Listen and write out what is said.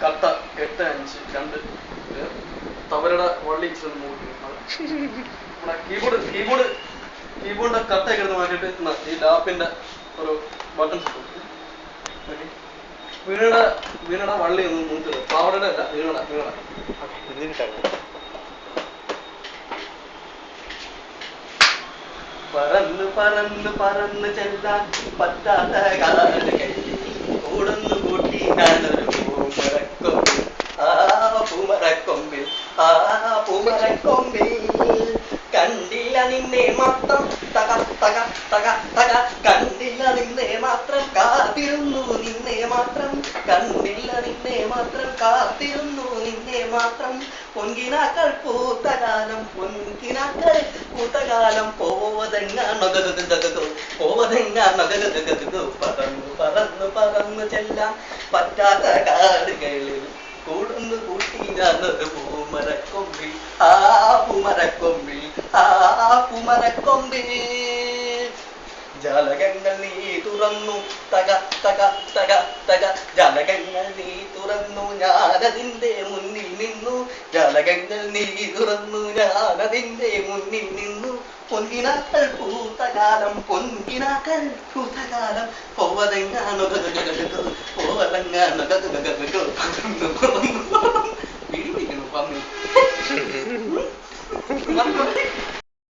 കട്ട 8-5 2 തവരുടെ വള്ളി നമ്മുടെ കീബോർഡിന്റെ കട്ടയൊക്കെ എടുത്ത് മാറ്റിയിട്ട് ഈ ലാപ്പിന്റെ ഒരു ബട്ടൺസ് ഇട്ടു. വീണയുടെ വള്ളി ഒന്ന് മൂത്തിടും. പാവടയുടെ അല്ല, വീണയുടെ പറന്ന് പറന്ന് പറന്ന് ചെല്ലാൻ പറ്റാത്ത കാടുകൾ കൂടുന്നു കൂട്ടി ഞാനൊരു പൂമരക്കൊമ്പിൽ പൂമരക്കൊമ്പിൽ കണ്ടില്ല നിന്നെ മാത്രം തക തക തക തക കണ്ടില്ല നിന്നെ മാത്രം കാത്തിരുന്നു നിന്നെ മാത്രം കണ്ടില്ല നിന്നെ മാത്രം കാത്തിരുന്നു നിന്നെ മാത്രം പൊൻകിനാക്കൾ പൂത്തകാലം പോവതെങ്ങാണോ പറന്നു പറന്നു പറന്നു ചെല്ലാൻ പറ്റാത്ത കാടുകളിൽ കൂടുന്നു കൂട്ടി ഞാനൊരു പൂമരക്കൊമ്പിൽ പൂമരക്കൊമ്പിൽ ജാലകങ്ങൾ നീ തുറന്നു തക തക തക തക ജാലകങ്ങൾ നീ തുറന്നു ഞാനതിൻ്റെ മുന്നിൽ നിന്നു ജാലകങ്ങൾ നീ തുറന്നു ഞാനതിൻ്റെ മുന്നിൽ നിന്നു പൊൻകിനാക്കൾ പൂത്തകാലം പോവതെങ്ങാണോ പിടിപിടിക്കണം പന്നി